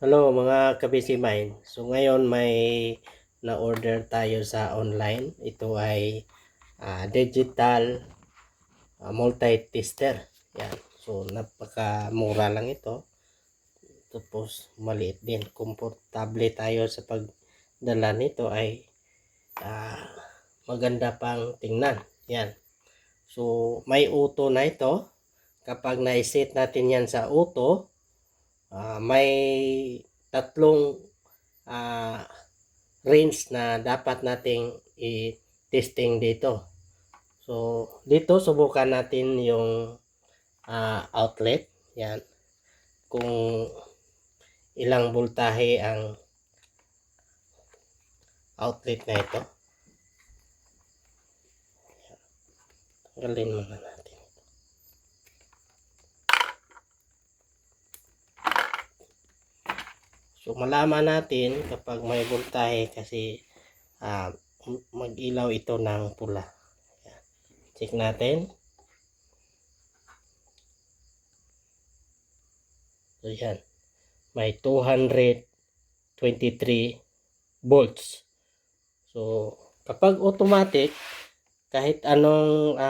Hello mga ka-busy mind. So ngayon may na-order tayo sa online. Ito ay digital multi-tester. Yan. So napakamura lang ito. Tapos maliit din. Komportable tayo sa pagdala nito ay ah, maganda pang tingnan. Yan. So may auto na ito. Kapag na-set natin yan sa auto, may tatlong uh, range na dapat nating i-testing dito. So dito subukan natin yung outlet. Yan. Kung ilang voltahe ang outlet na ito. Tanggalin muna natin. So malaman natin kapag may voltahe kasi mag-ilaw ito ng pula. Yan. Check natin. So yan. May 223 volts. So kapag automatic, kahit anong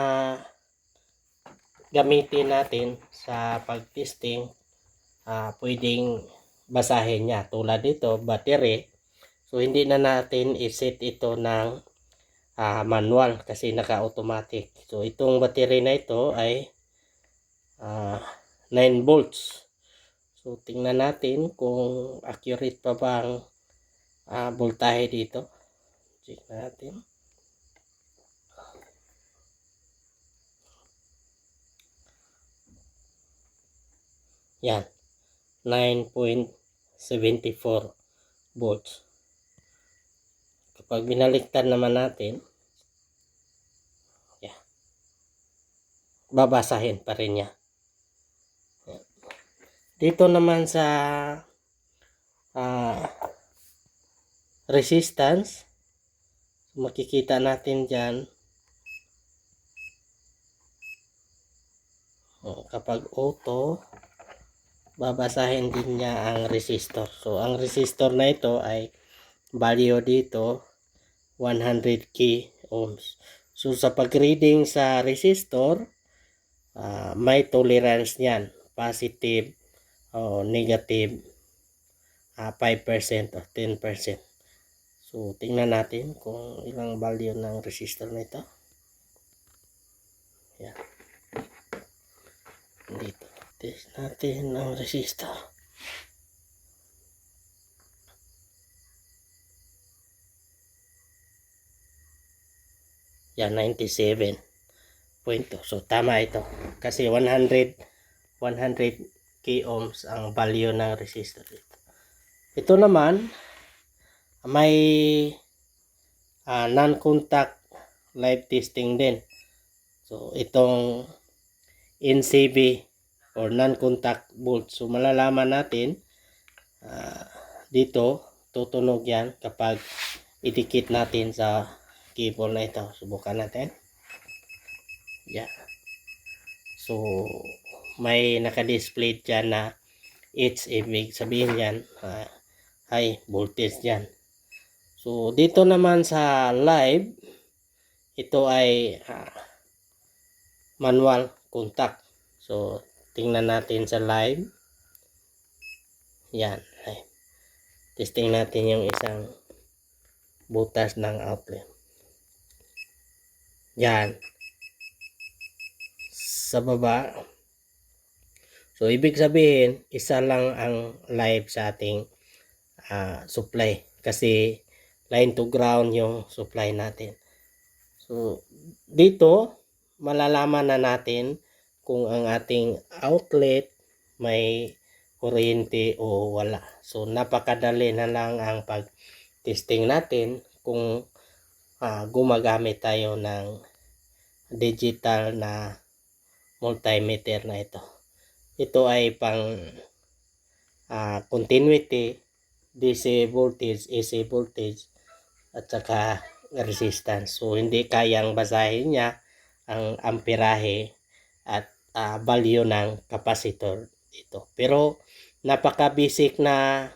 gamitin natin sa pag-testing, pwedeng basahin niya. Tulad dito, battery. So hindi na natin i-set ito ng manual kasi naka-automatic. So itong battery na ito ay 9 volts. So tingnan natin kung accurate pa bang voltahe dito. Check natin. Yan. 9.74 volts. Kapag binaliktad naman natin, yeah, babasahin pa rin niya. Dito naman sa resistance, makikita natin dyan, kapag auto, babasahin din niya ang resistor. So ang resistor na ito ay value dito 100 ohms. So sa pag-reading sa resistor, may tolerance niyan, positive o negative 5% o 10%. So tingnan natin kung ilang value ng resistor na ito. Yan. Dito. Test natin ang resistor. Yan, 97.2. So tama ito. Kasi 100 ohms ang value ng resistor dito. Ito naman may non-contact live testing din. So itong NCV or non-contact volt. So malalaman natin dito tutunog yan kapag idikit natin sa cable na ito. Subukan natin. Yeah. So may naka-display dyan na H, ibig sabihin yan high voltage dyan. So dito naman sa live, ito ay manual contact. So tingnan natin sa live. Yan, live. Testing natin yung isang butas ng outlet. Yan. Sa baba. So ibig sabihin, isa lang ang live sa ating supply. Kasi line to ground yung supply natin. So dito, malalaman na natin kung ang ating outlet may kuryente o wala. So napakadali na lang ang pag-testing natin kung gumagamit tayo ng digital na multimeter na ito. Ito ay pang continuity, DC voltage, AC voltage, at saka resistance. So hindi kayang basahin niya ang amperahe at value ng capacitor dito. Pero napaka basic na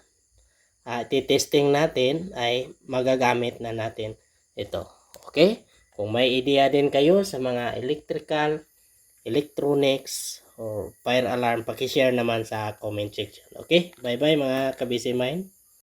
titesting natin ay magagamit na natin ito. Okay? Kung may idea din kayo sa mga electrical, electronics, or fire alarm, pakishare naman sa comment section. Okay? Bye-bye mga kabisi mind.